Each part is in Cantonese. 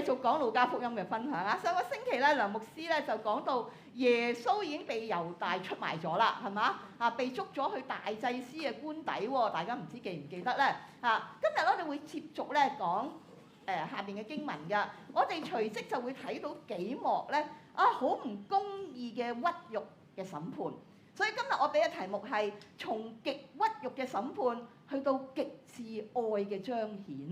續講路加福音嘅分享啊！上個星期咧，梁牧師咧就講到耶穌已經被猶大出賣咗啦，係嘛？被捉咗去大祭司嘅官邸喎，大家唔知記唔記得咧？今日我哋會接續咧講下邊嘅經文㗎。我哋隨即就會睇到幾幕咧好唔公義嘅屈辱嘅審判。所以今日我俾嘅題目係從極屈辱嘅審判去到極致愛嘅彰顯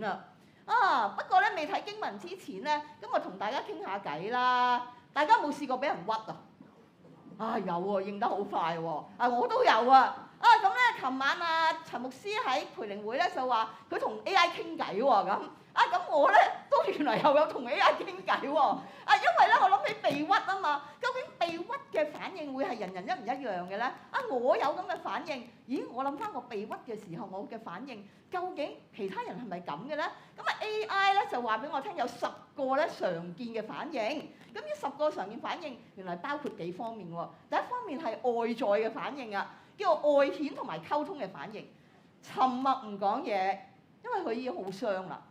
不過咧未睇經文之前咧，咁我同大家傾下偈啦。大家有冇試過俾人屈有喎，認得好快喎。我都有咁咧，琴晚陳牧師喺培靈會咧就話佢同 AI 傾偈喎咁。咁我咧都原來又有同 AI 傾偈喎。因為咧我諗起被屈嘛，究竟被屈嘅反應會係人人一唔一樣嘅咧？我有咁嘅反應，咦？我諗翻我被屈嘅時候，我嘅反應究竟其他人係咪咁嘅咧？咁AI 咧就話俾我聽有10個咧常見嘅反應。咁呢10個常見反應原來包括幾方面喎。第一方面係外在嘅反應叫做外顯同埋溝通嘅反應。沉默唔講嘢，因為佢已經好傷啦。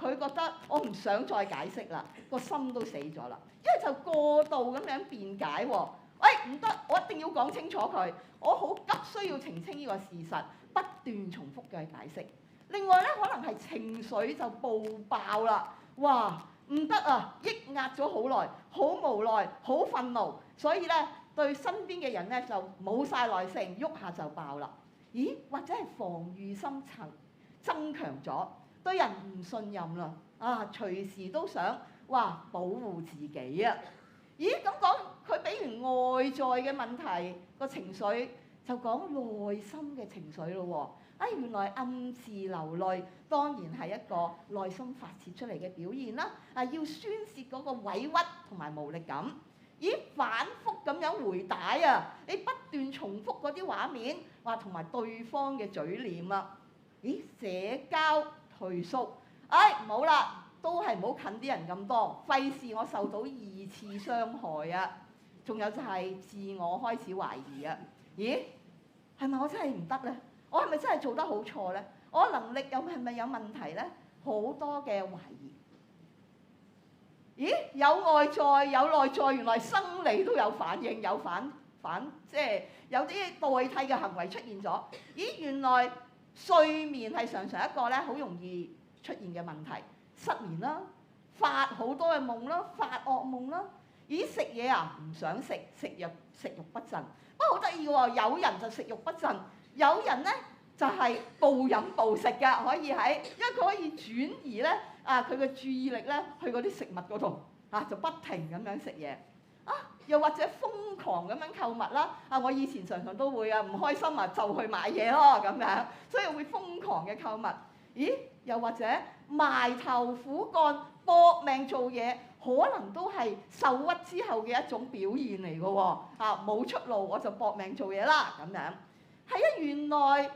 佢覺得我唔想再解釋啦，個心都死咗啦。因為就過度咁樣辯解喎。唔得，我一定要講清楚佢，我好急需要澄清呢個事實，不斷重複嘅解釋。另外咧，可能係情緒就暴爆啦。哇，唔得抑壓咗好耐，好無奈，好憤怒，所以咧對身邊嘅人咧就冇晒耐性，喐下就爆啦。咦？或者係防禦心增強咗，對人唔信任啦。隨時都想保護自己咦？咁講佢俾完外在嘅問題個情緒，就講內心嘅情緒咯喎。原來暗自流淚，當然係一個內心發泄出嚟嘅表現啦。要宣泄嗰個委屈同埋無力感。咦？反覆咁樣回帶你不斷重複嗰啲畫面，同埋對方嘅嘴臉咦？社交退縮，唔好啦。都係唔好近啲人咁多，費事我受到2次傷害仲有就係自我開始懷疑咦？係咪我真係唔得咧？我係咪真係做得好錯咧？我能力係咪有問題咧？好多嘅懷疑。咦？有外在有內在，原來生理都有反應，有即係有啲代替嘅行為出現咗。咦？原來睡眠係常常一個咧好容易出現嘅問題。失眠啦，發好多嘅夢啦，發惡夢啦。咦？食嘢唔想食，食慾不振。不過好得意喎，有人就食慾不振，有人咧就係暴飲暴食㗎，可以因為佢可以轉移咧佢嘅注意力咧去嗰啲食物嗰度就不停咁樣食嘢又或者瘋狂咁樣購物啦我以前常常都會唔開心就去買嘢咯咁樣，所以會瘋狂嘅購物。咦？又或者埋頭苦幹搏命做嘢，可能都係受屈之後嘅一種表現嚟嘅喎冇出路我就搏命做嘢啦咁樣。原來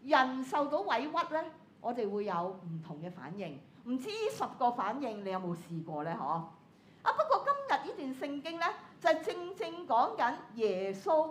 人受到委屈咧，我哋會有唔同嘅反應。唔知10個反應你有冇試過咧？不過今日呢段聖經咧就係正正講緊耶穌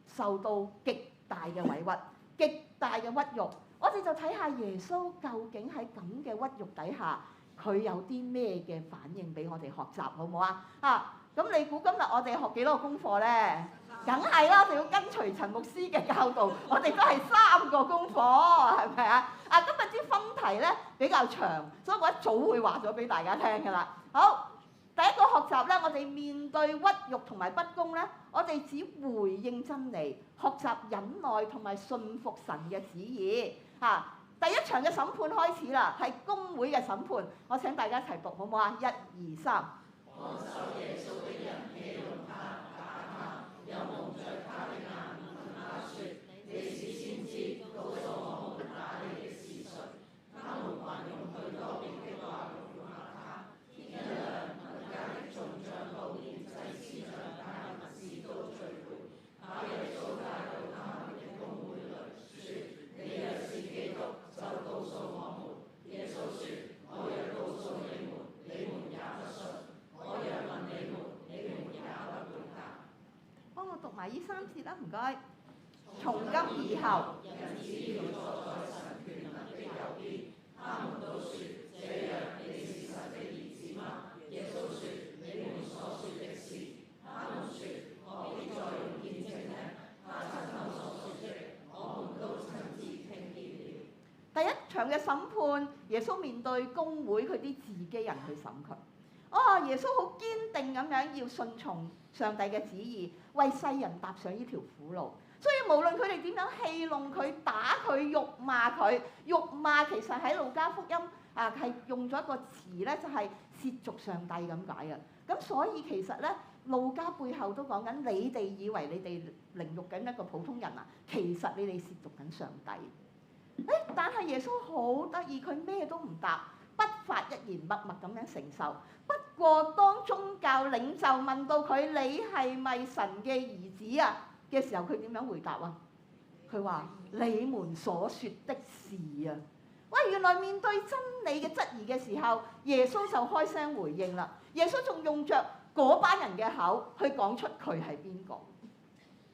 受到極大嘅委屈、極大嘅屈辱。我哋就睇下耶穌究竟喺咁嘅屈辱底下，佢有啲咩嘅反應俾我哋學習，好唔好咁你估今日我哋學幾多個功課咧？梗係啦，我哋要跟隨陳牧師嘅教導，我哋都係3個功課，係咪今日啲分題咧比較長，所以我一早會話咗俾大家聽㗎啦。好，第一個學習咧，我哋面對屈辱同埋不公咧，我哋只回應真理，學習忍耐同埋信服神嘅旨意。第一場嘅審判開始啦，係公會嘅審判。我請大家一齊讀好唔好？1、2、3。看守耶穌的人戲弄他、打他，又蒙着他的眼，問他說：你是先知，告訴我們打你的是誰？他們還用許多別的話辱罵他。天一亮，民間的眾長老連祭司長大文士都聚會，把耶穌帶到他們的公會裏，說：你若是基督，就告訴我們。耶穌說：我若告訴你們，你們也不信；我若問你們，你們也不回答。幫我讀埋呢3節啦，唔該。從今以後，人子要坐在神權能的右邊，他們都說：這樣你是神的兒子嗎？場嘅審判，耶穌面對公會佢啲自己人去審佢。耶穌好堅定咁樣要順從上帝嘅旨意，為世人踏上呢條苦路。所以無論佢哋點樣戲弄佢、打佢、辱罵佢，辱罵其實喺路加福音係用咗一個詞咧，就係褻瀆上帝咁解啊。咁所以其實咧，路加背後都講緊你哋以為你哋凌辱緊一個普通人啊，其實你哋褻瀆緊上帝。但係耶穌好得意，佢咩都唔答，不發一言，默默咁樣承受。不過當宗教領袖問到佢你係咪神嘅兒子啊嘅時候，佢點樣回答啊？佢話：你們所說的是啊！喂，原來面對真理嘅質疑嘅時候，耶穌就開聲回應啦。耶穌仲用着嗰班人嘅口去講出佢係邊個。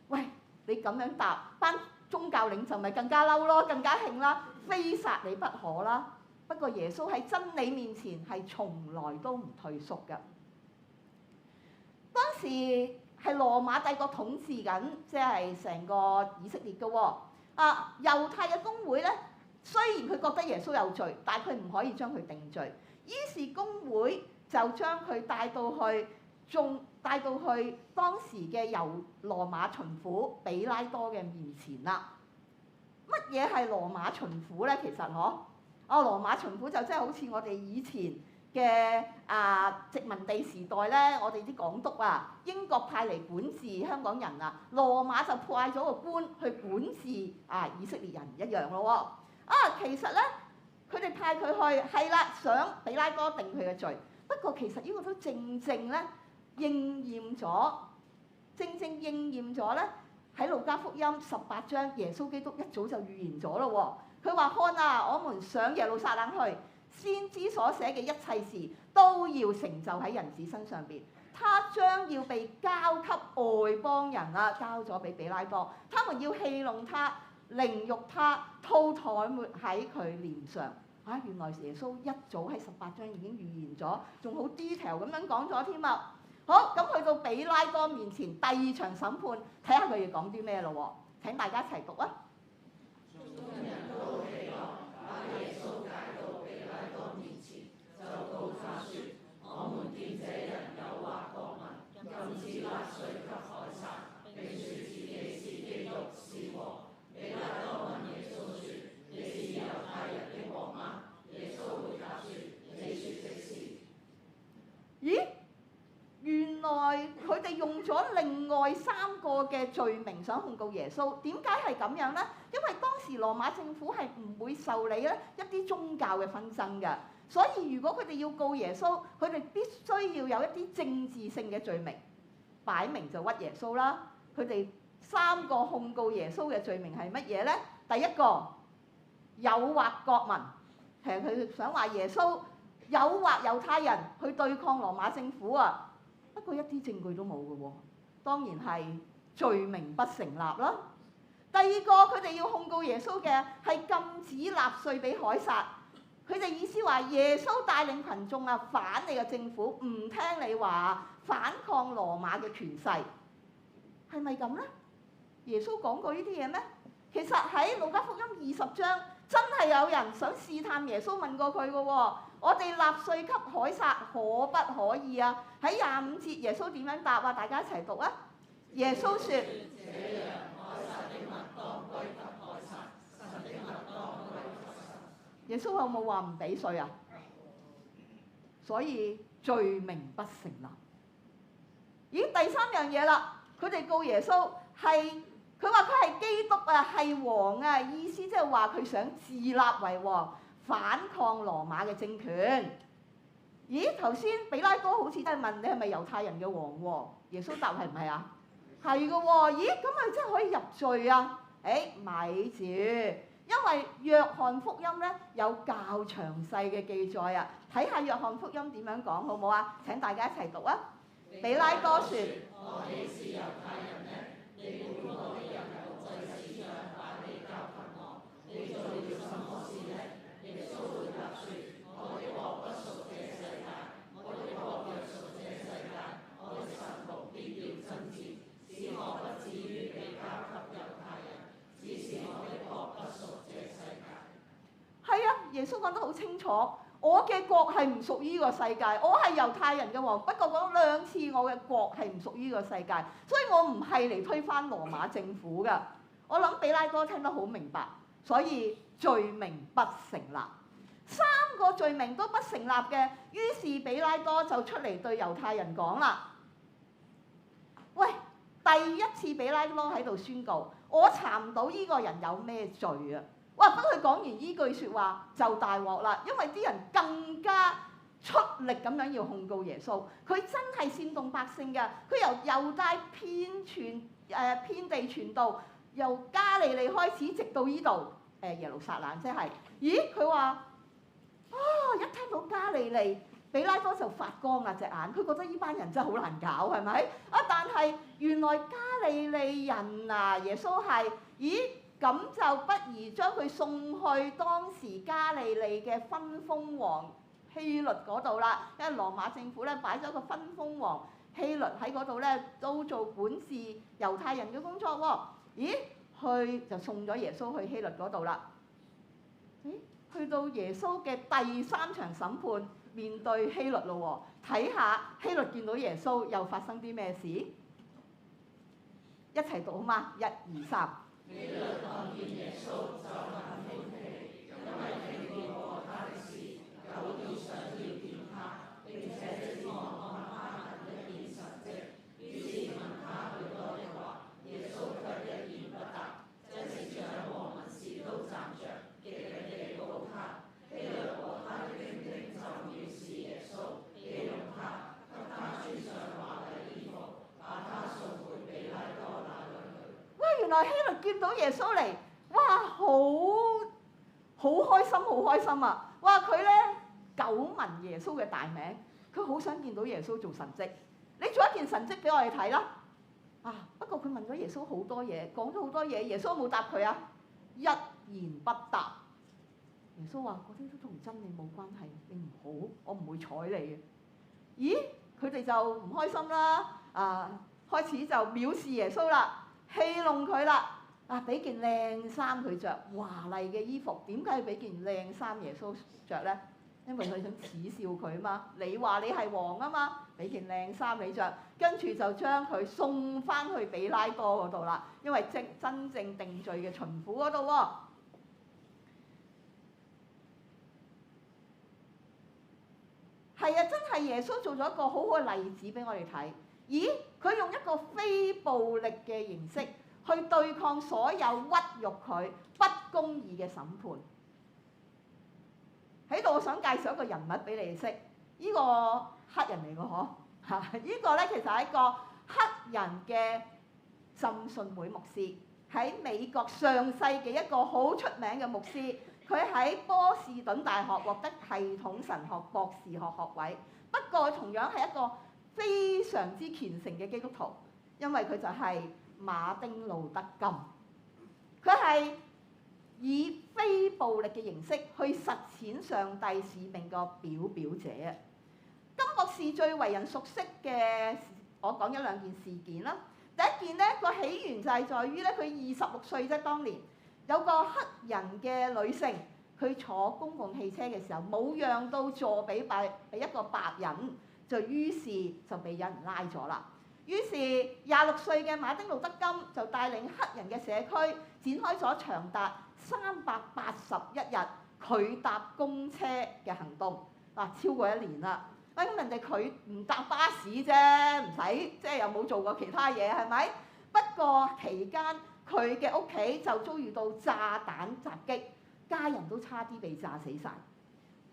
喂，你咁樣答，班宗教領袖咪更加嬲咯，更加興啦，非殺你不可啦。不過耶穌喺真理面前係從來都唔退縮嘅。當時係羅馬帝國統治緊，即係成個以色列嘅喎。猶太嘅公會咧，雖然佢覺得耶穌有罪，但係佢唔可以將佢定罪。於是公會就將佢帶到去當時嘅由羅馬巡撫比拉多嘅面前啦。乜嘢係羅馬巡撫咧？其實羅馬巡撫就即係好似我哋以前嘅殖民地時代咧，我哋啲港督啊，英國派嚟管治香港人啊，羅馬就派咗個官去管治以色列人一樣咯喎。其實咧，佢哋派佢去係啦，想比拉多定佢嘅罪。不過其實呢個都正正咧應驗咗咧喺路加福音18章，耶穌基督一早就預言咗咯喎。佢話：看啊，我們上耶路撒冷去，先知所寫嘅一切事都要成就喺人子身上邊。他將要被交給外邦人啦，交咗俾比拉多。他們要戲弄他、凌辱他、吐唾沫喺佢臉上。原來耶穌一早喺18章已經預言咗，仲好 detail 咁樣講咗添啊！好，咁去到比拉多面前第二場審判，睇下佢要講啲咩咯喎？請大家一齊讀啊！咦？原來佢哋用咗另外3個嘅罪名想控告耶穌，點解係咁樣呢？因為當時羅馬政府係唔會受理咧一啲宗教嘅紛爭嘅，所以如果佢哋要告耶穌，佢哋必須要有一啲政治性嘅罪名，擺明就屈耶穌啦。佢哋3個控告耶穌嘅罪名係乜嘢呢？第一個，誘惑國民，其實佢想話耶穌誘惑猶太人去對抗羅馬政府啊。不過一啲證據都冇嘅喎，當然係罪名不成立啦。第二個，佢哋要控告耶穌嘅係禁止納稅俾凱撒。佢哋意思話耶穌帶領群眾反你嘅政府，唔聽你話，反抗羅馬嘅權勢，係咪咁呢？耶穌講過呢啲嘢咩？其實喺路加福音20章真係有人想試探耶穌，問過佢嘅喎。我哋納稅給凱撒可不可以啊？喺25節耶穌點樣答啊？大家一齊讀啊！耶穌說：這樣凱撒的物當歸給凱撒，神的物當歸給神。耶穌有冇話唔俾稅啊？所以罪名不成立。咦？第3樣嘢啦，佢哋告耶穌係佢話佢係基督啊，係王啊，意思即係話佢想自立為王，反抗羅馬嘅政權。咦？頭先比拉多好似真係問你係咪猶太人嘅王喎？耶穌答係唔係啊？係嘅喎。咦？咁咪真係可以入罪啊？咪住，因為約翰福音咧有較詳細嘅記載啊。睇下約翰福音點樣講好唔好啊？請大家一齊讀啊！比拉多說：我哋是猶太人呢，你判我的人有祭司長把你交給我，你做了什麼事呢？耶穌回答說：我的國不屬這世界，我的國若屬這世界，我的臣僕必要爭戰，使我不至於被交給猶太人。只是我的國不屬這世界。係啊，講得好清楚，我嘅國係唔屬於呢個世界，我係猶太人嘅王。不過講2次，我嘅國係唔屬於呢個世界，所以我唔係嚟推翻羅馬政府㗎。我諗比拉多聽得好明白，所以罪名不成立。3個罪名都不成立嘅，於是比拉多就出嚟對猶太人講啦：喂，第一次比拉多喺度宣告，我查唔到呢個人有咩罪啊！哇！不過佢講完呢句説話就大鑊啦，因為啲人更加出力咁樣要控告耶穌。佢真係煽動百姓㗎，佢由猶大遍地傳道，由加利利開始，直到呢度耶路撒冷，即係咦？佢話一聽到加利利，比拉多就發光啊隻眼，佢覺得呢班人真係好難搞，係咪？但係原來加利利人啊，耶穌係，咦？咁就不如將佢送去當時加利利嘅分封王希律嗰度啦，因為羅馬政府咧擺咗個分封王希律喺嗰度咧，都做管治猶太人嘅工作喎。咦？去就送咗耶穌去希律嗰度啦。去到耶穌嘅第3場審判，面對希律咯喎，睇下希律見到耶穌又發生啲咩事？一齊讀好嗎？1、2、3。希律看見耶穌就很興起，因為聽見過他的事，有意想要見他，並且指望看他行一件神蹟，於是問他許多的話，耶穌卻一言不答。祭司長和文士都站着，極力地告他。希律和他的兵丁就藐視耶穌，利用他，給他穿上華麗衣服，把他送回比拉多那裏去。哇！原來希律見到耶穌嚟，哇！好開心，好開心啊！哇！佢咧久聞耶穌嘅大名，佢好想見到耶穌做神蹟。你做一件神蹟俾我哋睇啦！不過佢問咗耶穌好多嘢，講咗好多嘢，耶穌有冇答佢啊？一言不答。耶穌話：嗰啲都同真理冇關係，你唔好，我唔會睬你嘅。咦？佢哋就唔開心啦，開始就藐視耶穌啦，戲弄佢啦，俾件靚衫佢着，華麗嘅衣服。點解要俾件靚衫耶穌着咧？因為佢想恥笑佢啊嘛。你話你係王啊嘛，俾件靚衫你着，跟住就將佢送翻去比拉多嗰度啦。因為真正定罪嘅巡撫嗰度喎。係啊，真係耶穌做咗一個好好嘅例子俾我哋睇。咦？佢用一個非暴力嘅形式去對抗所有屈辱佢、不公義嘅審判。喺度我想介紹一個人物俾你哋識，呢個黑人嚟嘅嗬嚇，呢個咧其實係一個黑人嘅浸信會牧師，喺美國上世紀一個好出名嘅牧師。佢喺波士頓大學獲得系統神學博士學學位，不過同樣係一個非常之虔誠嘅基督徒，因為佢就係馬丁路德金。佢係以非暴力嘅形式去實踐上帝使命個表者。金博士最為人熟悉嘅，我講1、2件事件啦。第一件呢個起源就係在於咧，佢26歲啫，當年。有個黑人嘅女性，佢坐公共汽車嘅時候冇讓到座俾一個白人，於是就被有人拉咗啦。於是26歲嘅馬丁路德金就帶領黑人嘅社區展開咗長達381日拒搭公車嘅行動，超過1年啦。咁人哋佢唔搭巴士啫，唔使即係又冇做過其他嘢，係咪？不過期間，佢嘅屋企就遭遇到炸彈襲擊，家人都差啲被炸死晒。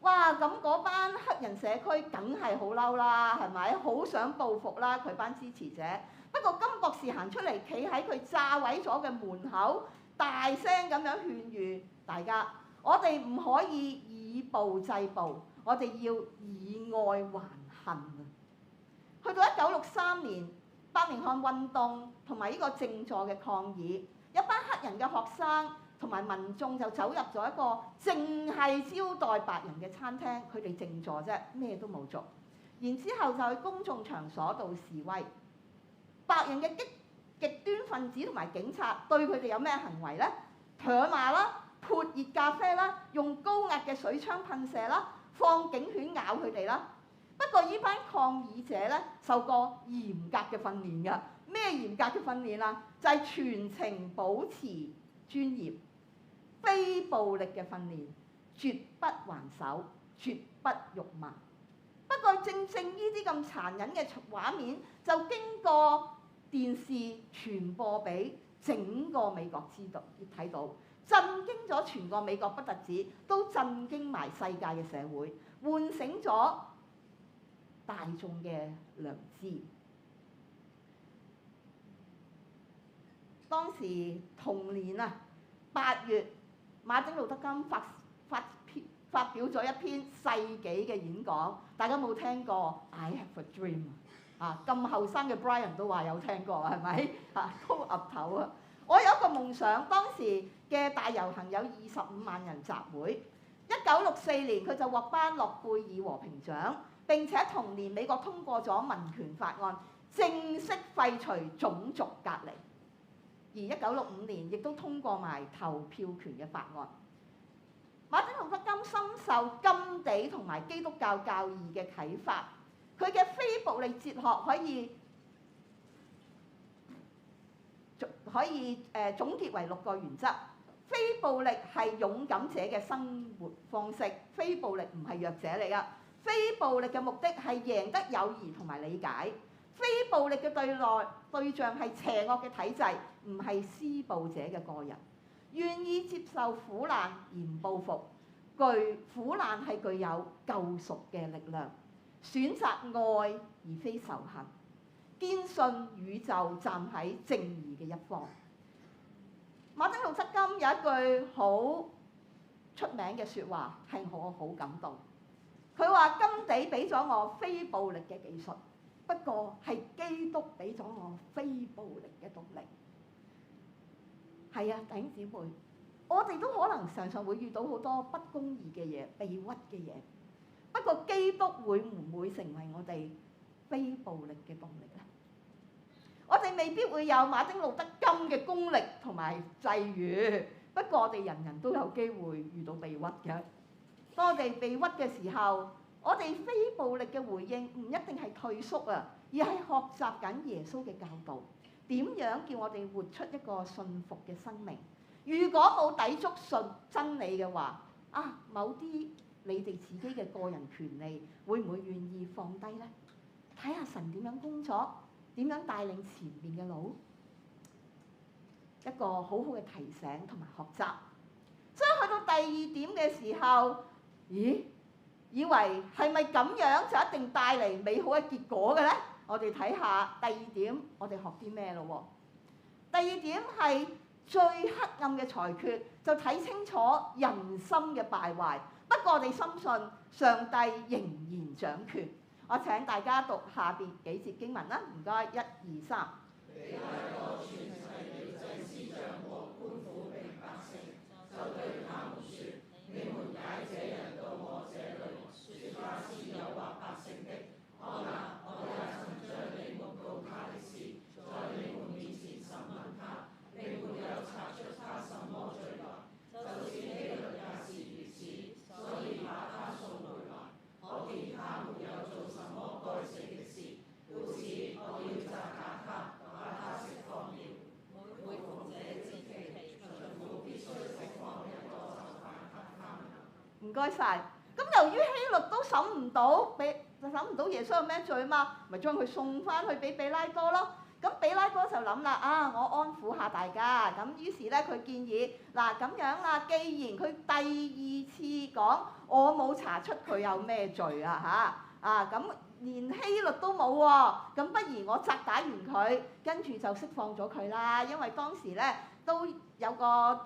哇！咁嗰班黑人社區梗係好嬲啦，係咪？好想報復啦，佢班支持者。不過金博士行出嚟，企喺佢炸毀咗嘅門口，大聲咁樣勸喻大家：我哋唔可以以暴制暴，我哋要以愛還恨啊！去到1963年，伯明翰運動同埋呢個靜坐嘅抗議，一班黑人嘅學生同埋民眾就走入咗一個淨係招待白人嘅餐廳，佢哋靜坐啫，咩都冇做。然之後就去公眾場所度示威。白人嘅極端分子同埋警察對佢哋有咩行為呢？唾罵啦、潑熱咖啡啦，用高壓嘅水槍噴射啦，放警犬咬佢哋啦。不過呢班抗議者咧受過嚴格嘅訓練㗎。咩嚴格嘅訓練啊？就係全程保持專業、非暴力嘅訓練，絕不還手，絕不辱罵。不過正正呢啲咁殘忍嘅畫面，就經過電視傳播俾整個美國睇到，震驚咗全個美國不特止，都震驚埋世界嘅社會，喚醒咗大眾嘅良知。當時同年8月，馬丁路德金發表咗一篇世紀嘅演講，大家冇聽過 I have a dream 啊？咁後生嘅 Brian 都話有聽過，係咪啊？都岌頭啊！我有一個夢想，當時嘅大遊行有25萬人集會。1964年佢就獲頒諾貝爾和平獎，並且同年美國通過咗民權法案，正式廢除種族隔離。而1965年亦都通過埋投票權嘅法案。馬丁路德金深受甘地同埋基督教教義嘅啟發，佢嘅非暴力哲學可以總結為6個原則。非暴力係勇敢者嘅生活方式，非暴力唔係弱者嚟㗎。非暴力嘅目的係贏得友誼同埋理解。非暴力嘅對象係邪惡嘅體制，唔係施暴者嘅個人。願意接受苦難而唔報復，苦難係具有救贖嘅力量。選擇愛而非仇恨，堅信宇宙站喺正義嘅一方。馬丁路德金有一句好出名嘅説話，係我好感動。佢話：甘地俾咗我非暴力嘅技術，不過係基督俾咗我非暴力嘅動力。係啊，弟兄姊妹，我哋都可能常常會遇到好多不公義嘅嘢、被屈嘅嘢。不過基督會唔會成為我哋非暴力嘅動力咧？我哋未必會有馬丁路德金嘅功力同埋際遇，不過我哋人人都有機會遇到被屈嘅。當我哋被屈嘅時候，我哋非暴力嘅回應唔一定係退縮啊，而係學習緊耶穌嘅教導。點樣叫我哋活出一個信服嘅生命？如果冇抵觸真理嘅話，某啲你哋自己嘅個人權利，會唔會願意放低呢？睇下神點樣工作，點樣帶領前面嘅路，一個好好嘅提醒同埋學習。所以去到第2點嘅時候，以為係咪咁樣就一定帶嚟美好嘅結果嘅呢？我哋睇下第2點，我哋學啲咩咯？第2點係最黑暗嘅裁決，就睇清楚人心嘅敗壞。不過我哋深信上帝仍然掌權。我請大家讀下邊幾節經文啦，唔該，1、2、3。唔該晒。咁由於希律都審唔到耶穌有咩罪嘛，咪將佢送翻去俾比拉多咯。咁比拉多就諗啦，我安撫下大家。咁於是咧佢建議咁樣啦，既然佢第2次講我冇查出佢有咩罪咁連希律都冇喎，咁不如我責打完佢，跟住就釋放咗佢啦。因為當時咧都有個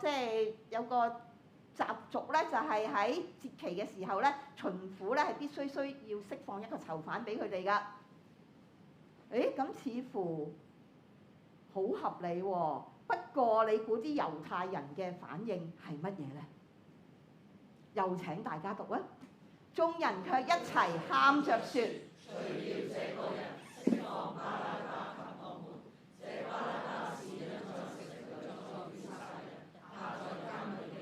習俗咧，就係喺節期嘅時候咧，巡撫咧係必須要釋放一個囚犯俾佢哋噶。咁似乎好合理喎。不過你估啲猶太人嘅反應係乜嘢咧？又請大家讀啊！眾人卻一齊喊着說：誰要這個人釋放巴拉巴給我們？這巴拉巴是因在食了咗以色列人下在監裏的。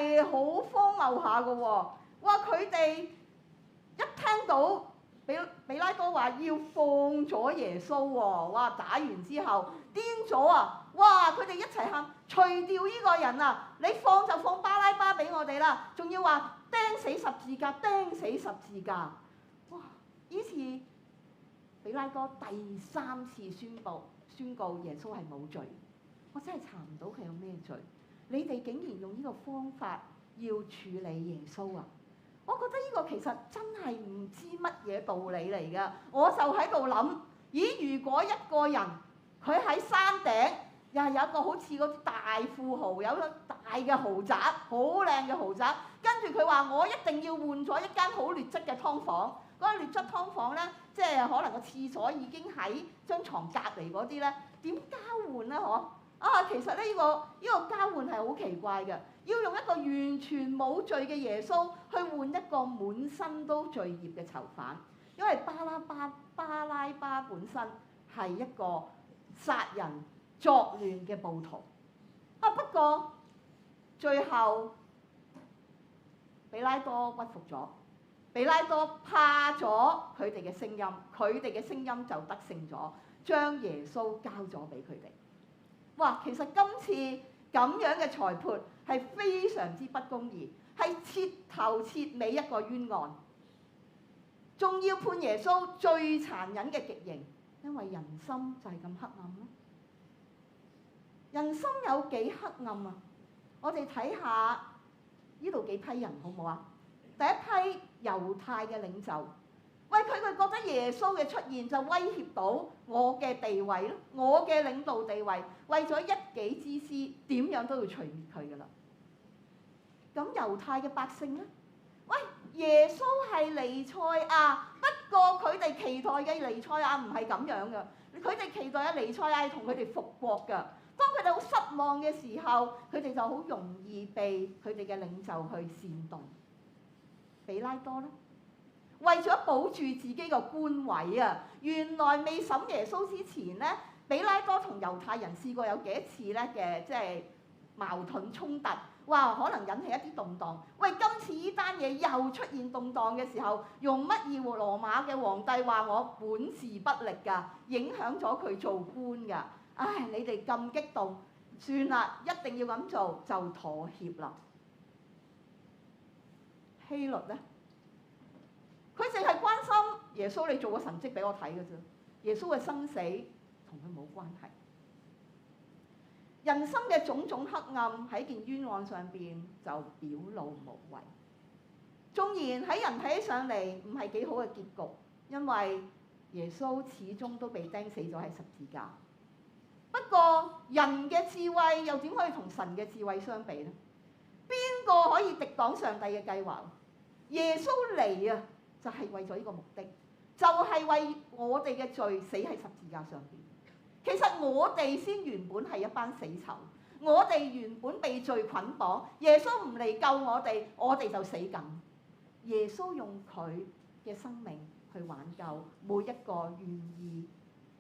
係好荒謬下嘅喎。哇！佢哋一聽到比拉多話要放咗耶穌喎，哇！打完之後癲咗啊！哇！佢哋一齊喊，除掉呢個人啊！你放就放巴拉巴俾我哋啦，仲要話釘死十字架，釘死十字架。哇！呢次比拉多第3次宣告耶穌係冇罪，我真係查唔到佢有咩罪。你哋竟然用呢個方法要處理耶穌啊！我覺得呢個其實真係唔知乜嘢道理嚟㗎。我就喺度諗，咦？如果一個人佢喺山頂，又係有一個好似嗰啲大富豪，有個大嘅豪宅，好靚嘅豪宅，跟住佢話我一定要換咗一間好劣質嘅劏房。嗰個劣質劏房咧，即係可能個廁所已經喺張床隔離嗰啲咧，點交換咧？嗬？啊，其實呢個交換係好奇怪嘅，要用一個完全冇罪嘅耶穌去換一個滿身都罪孽嘅囚犯，因為巴拉巴本身係一個殺人作亂嘅暴徒。啊，不過最後比拉多屈服咗，比拉多怕咗佢哋嘅聲音，佢哋嘅聲音就得勝咗，將耶穌交咗俾佢哋。哇！其實今次咁樣嘅裁判係非常之不公義，係徹頭徹尾一個冤案，仲要判耶穌最殘忍嘅極刑，因為人心就係咁黑暗咯。人心有幾黑暗啊？我哋睇下呢度幾批人好唔好啊？第一批猶太嘅領袖。喂，佢覺得耶穌嘅出現就威脅到我嘅地位咯，我嘅領導地位，為咗一己之私，點樣都要除滅佢噶啦。咁猶太嘅百姓咧，喂，耶穌係彌賽亞，不過佢哋期待嘅彌賽亞唔係咁樣噶，佢哋期待嘅彌賽亞係同佢哋復國噶。當佢哋好失望嘅時候，佢哋就好容易被佢哋嘅領袖去煽動。比拉多咧，為咗保住自己個官位啊，原來未審耶穌之前咧，比拉多同猶太人試過有幾多次咧嘅即係矛盾衝突，哇！可能引起一啲動盪。喂，今次呢單嘢又出現動盪嘅時候，用乜嘢羅馬嘅皇帝話我管治不力㗎，影響咗佢做官㗎。唉，你哋咁激動，算啦，一定要咁做就妥協啦。希律咧？佢淨係關心耶穌，你做個神蹟俾我睇嘅啫。耶穌嘅生死同佢冇關係。人心嘅種種黑暗喺件冤案上邊就表露無遺。縱然喺人睇起上嚟唔係幾好嘅結局，因為耶穌始終都被釘死咗喺十字架。不過人嘅智慧又點可以同神嘅智慧相比呢？邊個可以敵擋上帝嘅計劃？耶穌嚟啊！就係為咗呢個目的，就係為我哋嘅罪死喺十字架上邊。其實我哋先原本係一班死囚，我哋原本被罪捆綁，耶穌唔嚟救我哋就死緊。耶穌用佢嘅生命去挽救每一個願意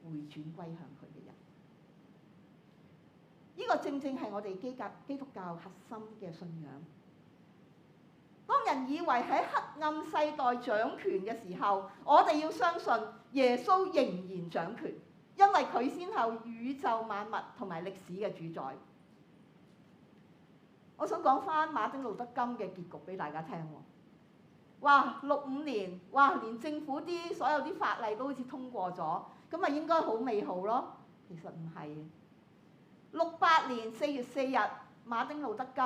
回轉歸向佢嘅人。呢個正正係我哋基督教核心嘅信仰。當人以為喺黑暗世代掌權嘅時候，我哋要相信耶穌仍然掌權，因為佢先後宇宙萬物同埋歷史嘅主宰。我想講翻馬丁路德金嘅結局俾大家聽喎。哇，65年，哇，連政府所有啲法例都好似通過咗，咁咪應該好美好咯？其實唔係。68年4月4日，馬丁路德金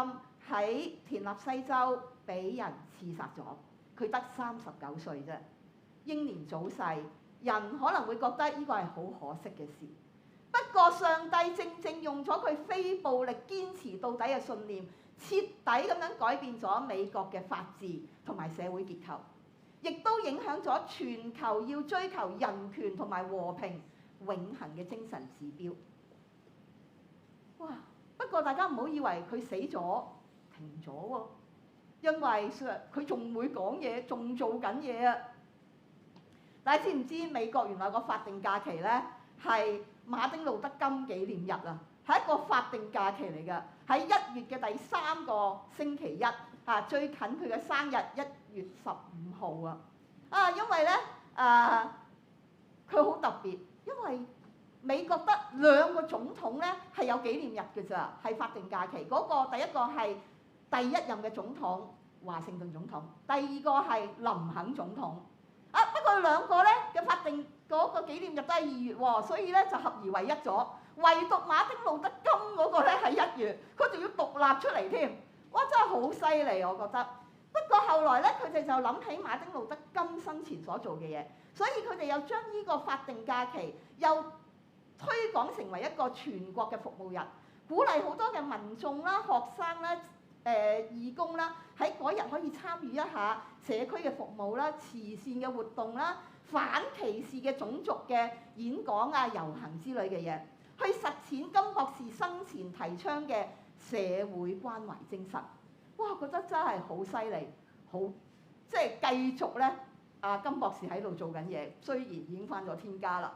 喺田納西州俾人刺殺咗，佢得39歲啫，英年早逝。人可能會覺得呢個係好可惜嘅事，不過上帝正正用咗佢非暴力堅持到底嘅信念，徹底咁樣改變咗美國嘅法治同埋社會結構，亦都影響咗全球要追求人權同埋和平永恆嘅精神指標。哇！不過大家唔好以為佢死咗停咗喎，因為佢仲會講嘢，仲做緊嘢啊！大家知唔知美國原來個法定假期咧係馬丁路德金紀念日啊？係一個法定假期嚟㗎，喺1月嘅第3個星期一最近佢嘅生日1月15號因為咧佢好特別，因為美國得2個總統咧係有紀念日嘅咋，係法定假期。第一個係第1任嘅總統華盛頓總統，第2個係林肯總統。不過2個咧嘅法定嗰個紀念日都係2月喎，所以咧就合而為一咗。唯獨馬丁路德金嗰個咧係1月，佢仲要獨立出嚟添。哇！真係好犀利，我覺得。不過後來咧，佢哋就諗起馬丁路德金生前所做嘅嘢，所以佢哋又將呢個法定假期又推廣成為一個全國嘅服務日，鼓勵好多嘅民眾啦、學生啦、義工啦，喺嗰日可以參與一下社區嘅服務啦、慈善嘅活動啦、反歧視嘅種族嘅演講遊行之類嘅嘢，去實踐金博士生前提倡嘅社會關懷精神。哇！覺得真係好犀利，好即係繼續咧。金博士喺度做緊嘢，雖然已經返咗天家啦。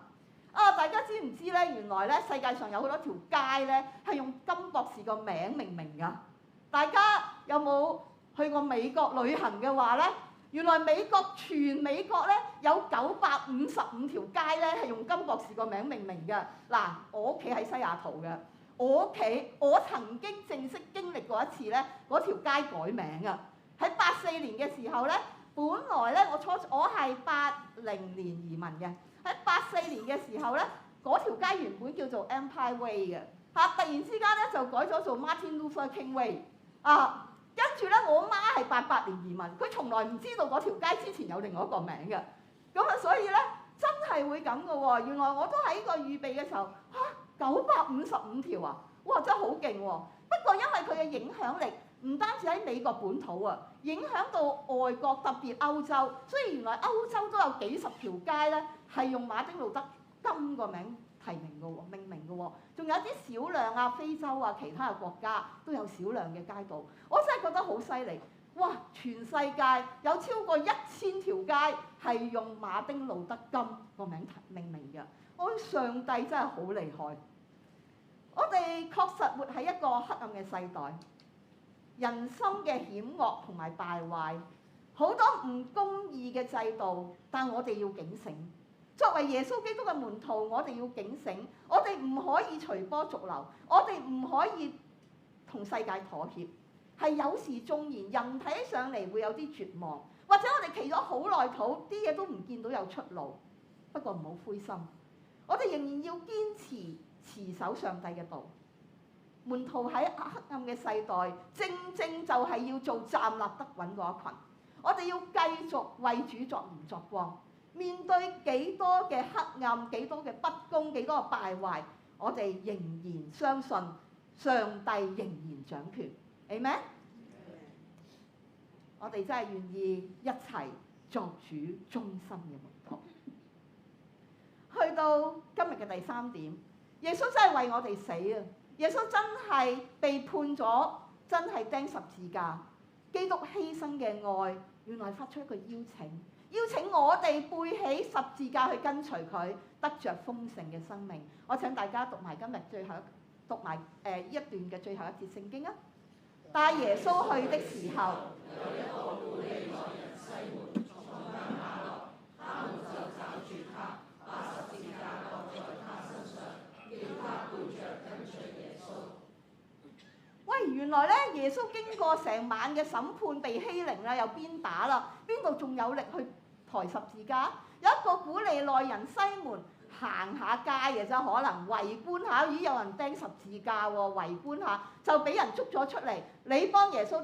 大家知唔知咧？原來咧世界上有好多條街咧係用金博士個名命名㗎。大家有冇去過美國旅行嘅話咧？原來全美國咧有955條街咧係用金博士個名命名㗎。嗱，我屋企喺西雅圖嘅，我曾經正式經歷過一次咧，嗰條街改名啊！喺84年嘅時候咧，本來咧我係80年移民嘅，喺84年嘅時候咧，嗰條街原本叫做 Empire Way 嘅，突然之間咧就改咗做 Martin Luther King Way 跟住咧我媽係88年移民，佢從來唔知道嗰條街之前有另外一個名嘅，咁所以咧真係會咁嘅喎。原來我都喺個預備嘅時候955條哇真係好勁喎！不過因為佢嘅影響力唔單止喺美國本土影響到外國，特別歐洲，所以原來歐洲都有幾十條街咧係用馬丁路德金個名提名嘅喎，命名嘅喎。仲有啲少量非洲其他嘅國家都有少量嘅街道，我真係覺得好犀利。哇！全世界有超過1000條街係用馬丁路德金個名命名嘅，上帝真係好厲害。我哋確實活喺一個黑暗嘅世代，人心嘅險惡同埋敗壞，好多唔公義嘅制度，但我哋要警醒。作為耶穌基督嘅門徒，我哋要警醒，我哋唔可以隨波逐流，我哋唔可以同世界妥協。係有時縱然人睇起上嚟會有啲絕望，或者我哋祈咗好耐禱，啲嘢都唔見到有出路。不過唔好灰心，我哋仍然要堅持守上帝嘅道。門徒喺黑暗嘅世代，正就係要做站立得穩嗰一群。我哋要繼續為主作鹽作光，面對幾多嘅黑暗、幾多嘅不公、幾多嘅敗壞，我哋仍然相信上帝仍然掌權。Amen？我哋真係願意一齊作主忠心嘅門徒。去到今日嘅第3點，耶穌真係為我哋死啊！耶穌真係被判咗，真係釘十字架。基督犧牲嘅愛，原來發出一個邀請我哋背起十字架去跟隨佢，得着豐盛嘅生命。我請大家讀埋今日讀埋一段嘅最後一節聖經啊！帶耶穌去的時候，有一個古利奈人西門從鄉下來，他們就找住他，把十字架擱在他身上，叫他背着跟隨耶穌。喂，原來咧耶穌經過成晚嘅審判，被欺凌啦，又鞭打啦，邊度仲有力去抬十字架？有一個古利奈人西門行下街嘅啫，可能圍觀下，咦有人釘十字架喎，圍觀下就俾人捉咗出嚟。你幫耶穌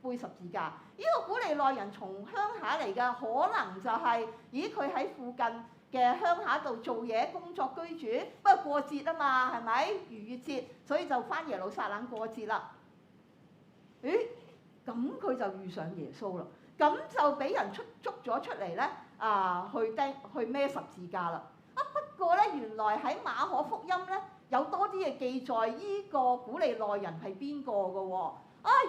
背十字架？呢個古利奈人從鄉下嚟㗎，可能就係咦佢喺附近嘅鄉下度做嘢、工作、居住。不過過節啊嘛，係咪逾越節？所以就返耶路撒冷過節啦。咦？咁佢就遇上耶穌啦，咁就俾人捉咗出嚟咧，去孭十字架啦。不過咧，原來喺馬可福音咧有多啲嘅記載，依個古利奈人係邊個嘅喎？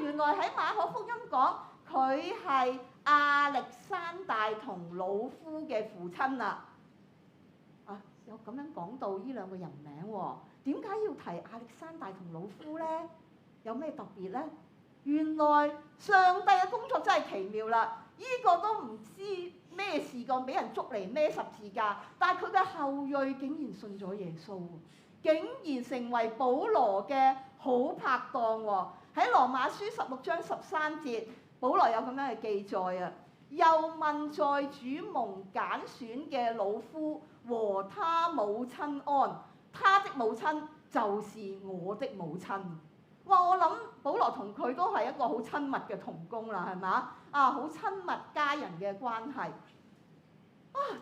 原來喺馬可福音講佢係亞歷山大同魯孚嘅父親啊！有有咁樣講到呢兩個人名喎？點解要提亞歷山大同魯孚呢？有咩特別呢？原來上帝嘅工作真係奇妙啦！呢個都唔知咩事幹，俾人捉嚟孭十字架，但係佢嘅後裔竟然信咗耶穌，竟然成為保羅嘅好拍檔喎！喺羅馬書16章13節，保羅有咁樣嘅記載啊。又問在主蒙揀選嘅魯孚和他母親安，他的母親就是我的母親。哇！我諗保羅同佢都係一個好親密嘅同工啦，係嘛？好親密家人嘅關係。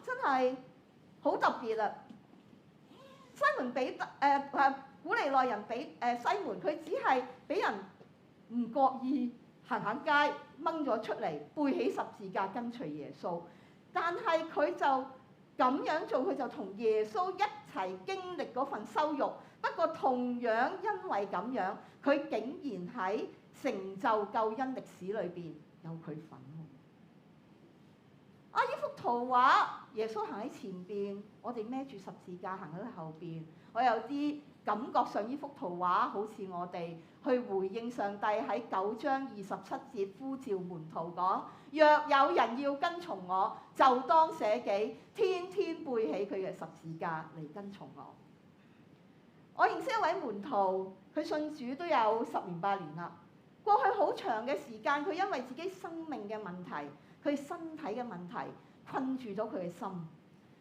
真係好特別啊！西門彼得古利奈人西門，佢只係俾人唔覺意行街掹咗出嚟，背起十字架跟隨耶穌。但係佢就咁樣做，佢就同耶穌一齊經歷嗰份羞辱。不過同樣因為咁樣，佢竟然喺成就救恩歷史裏邊有佢份喎。呢幅圖畫，耶穌行喺前邊，我哋孭住十字架行喺後邊。我有啲感覺上呢幅圖畫好似我哋去回應上帝喺9章27節呼召門徒講：若有人要跟從我，就當捨己，天天背起佢嘅十字架嚟跟從我。我認識一位門徒，佢信主都有10年8年啦。過去好長嘅時間，佢因為自己生命嘅問題，佢身體嘅問題困住咗佢嘅心。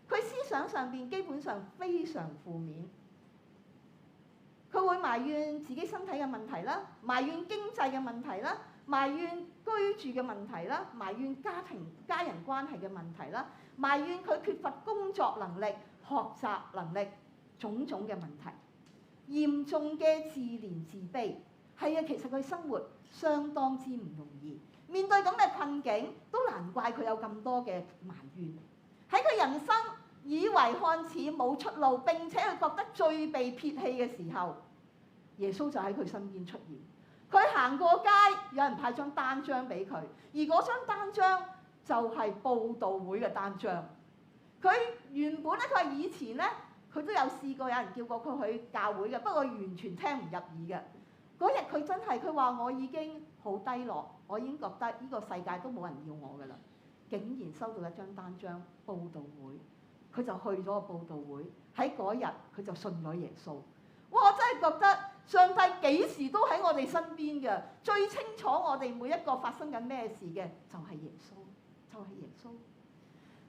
佢思想上邊基本上非常負面。佢會埋怨自己身體嘅問題啦，埋怨經濟嘅問題啦，埋怨居住嘅問題啦，埋怨家人關係嘅問題啦，埋怨佢缺乏工作能力、學習能力，種種嘅問題。嚴重嘅自憐自卑，係啊，其實佢生活相當之唔容易。面對咁嘅困境，都難怪佢有咁多嘅埋怨。喺佢人生以為看似冇出路，並且佢覺得最被撇棄嘅時候，耶穌就喺佢身邊出現。佢行過街，有人派張單張俾佢，而嗰張單張就係佈道會嘅單張。佢原本咧，佢話以前咧，佢都有試過有人叫過佢去教會嘅，不過完全聽唔入耳嘅。嗰日佢真係，佢話我已經好低落，我已經覺得呢個世界都冇人要我㗎啦。竟然收到一張單張佈道會，佢就去咗個佈道會。喺嗰日佢就信咗耶穌。哇！我真係覺得上帝幾時都喺我哋身邊嘅，最清楚我哋每一個發生緊咩事嘅就係耶穌，就係耶穌。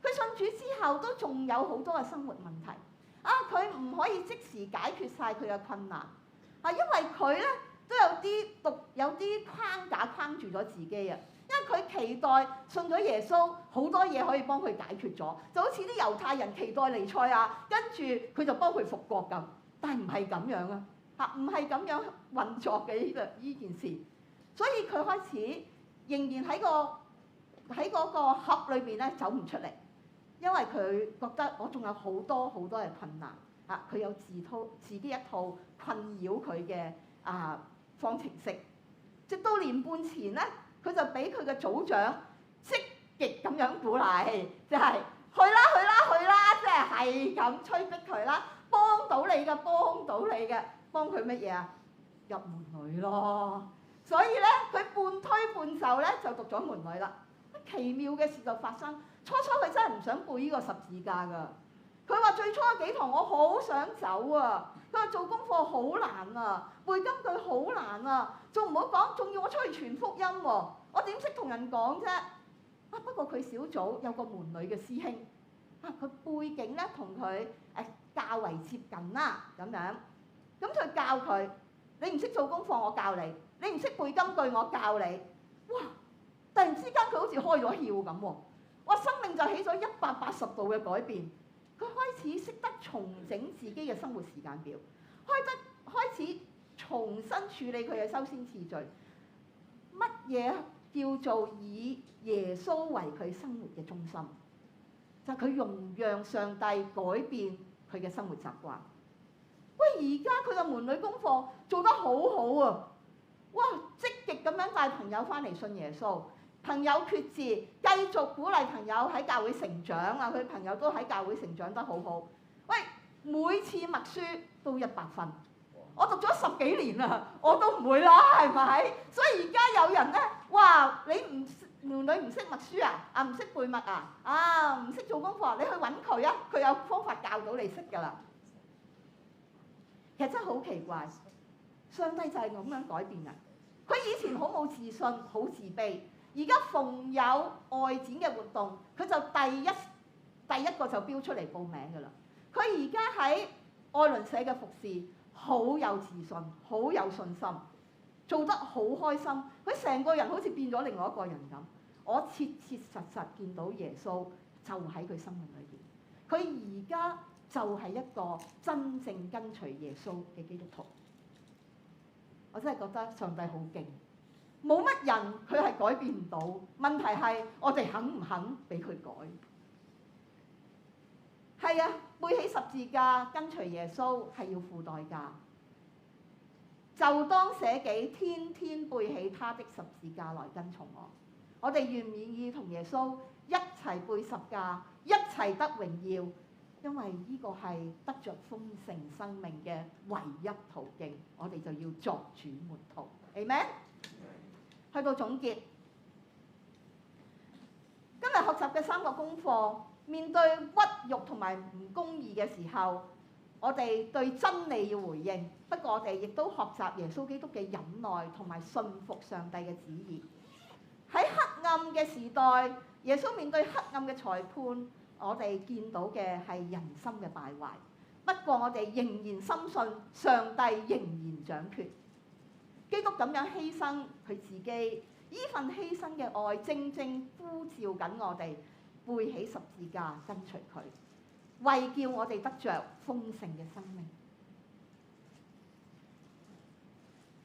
佢信主之後都仲有好多嘅生活問題。佢唔可以即時解決晒佢嘅困難。因為佢咧都有啲框架框住咗自己啊。因為佢期待信咗耶穌，好多嘢可以幫佢解決咗，就好似啲猶太人期待彌賽亞，跟住佢就幫佢復國咁。但係唔係咁樣啊，唔係咁樣運作嘅呢件事。所以佢開始仍然喺嗰個盒裏邊咧走唔出嚟，因為佢覺得我仲有好多好多嘅困難。佢有自己一套困擾佢嘅方程式。直到年半前咧，佢就俾佢嘅組長積極咁樣鼓勵，即係去啦，即係咁催逼佢啦，幫到你嘅，幫佢乜嘢啊？入門女咯。所以咧，佢半推半就咧就讀咗門女啦。奇妙嘅事就發生，初佢真係唔想背呢個十字架㗎。佢話最初嗰幾堂我好想走啊，佢話做功課好難啊，背金句好難啊，仲唔好講，仲要我出去傳福音喎，我點識同人講啫？不過佢小組有個門女嘅師兄，佢背景咧同佢較為接近啦咁樣，咁佢教佢，你唔識做功課我教你，你唔識背金句我教你，哇！突然之間佢好似開咗竅咁喎，哇！生命就起咗180度嘅改變。佢開始識得重整自己嘅生活時間表，開始重新處理佢嘅優先次序。乜嘢叫做以耶穌為佢生活嘅中心？就係佢容讓上帝改變佢嘅生活習慣。喂，而家佢嘅門女功課做得好好啊！哇，積極咁樣帶朋友翻嚟信耶穌。朋友決志，繼續鼓勵朋友喺教會成長啊！佢朋友都喺教會成長得好好。喂，每次默書都100分。我讀咗10幾年啦，我都唔會啦，係咪？所以而家有人咧，哇！你唔識默書啊？唔識背默啊？唔識做功課，你去揾佢啊，佢有方法教到你識㗎啦。其實真係好奇怪，上帝就係咁樣改變人。佢以前好冇自信，好自卑，而家逢有外展嘅活動，佢就第一個就標出嚟報名㗎啦。佢而家喺愛鄰舍嘅服侍，好有自信，好有信心，做得好開心。佢成個人好似變咗另外一個人咁。我切切實實見到耶穌就喺佢生命裏邊。佢而家就係一個真正跟隨耶穌嘅基督徒。我真係覺得上帝好勁，冇乜人佢係改變唔到。問題係我哋肯唔肯俾佢改？係啊，背起十字架跟隨耶穌係要付代價。就當捨己，天天背起他的十字架來跟從我。我哋願唔願意同耶穌一齊背十架，一齊得榮耀？因為呢個係得着豐盛生命嘅唯一途徑，我哋就要作主門徒。Amen？去到總結，今日學習嘅3個功課，面對屈辱同埋唔公義嘅時候，我哋對真理要回應。不過我哋亦都學習耶穌基督嘅忍耐同埋信服上帝嘅旨意。喺黑暗嘅時代，耶穌面對黑暗嘅裁判，我哋見到嘅係人心嘅敗壞。不過我哋仍然深信上帝仍然掌權。基督咁樣犧牲佢自己，呢份犧牲嘅愛正正呼召緊我哋背起十字架跟隨佢，為叫我哋得着豐盛嘅生命。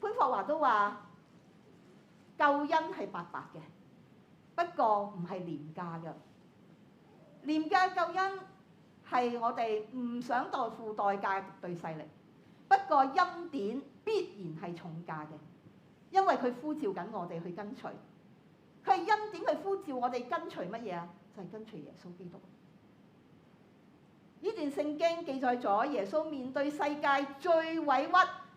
潘霍華都話救恩係白白嘅，不過唔係廉價嘅。廉價救恩係我哋唔想代付代價嘅對勢力，不過恩典必然係重價嘅，因為佢呼召緊我哋去跟隨。佢係恩典去呼召我哋跟隨乜嘢啊？就係跟隨耶穌基督。呢段聖經記載咗耶穌面對世界最委屈、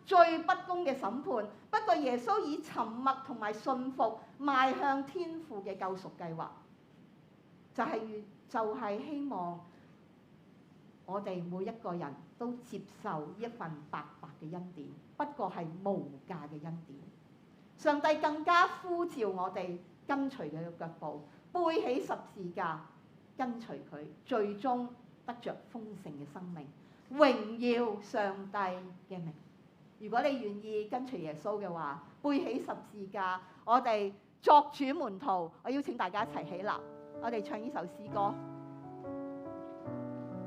最不公嘅審判，不過耶穌以沉默同埋信服邁向天父嘅救贖計劃，就係希望我哋每一個人都接受一份白白嘅恩典，不過係無價嘅恩典。上帝更加呼召我哋跟隨佢嘅腳步，背起十字架跟隨佢，最終得着豐盛嘅生命，榮耀上帝嘅名。如果你願意跟隨耶穌嘅話，背起十字架，我哋作主門徒。我邀請大家一齊起立，我哋唱呢首詩歌。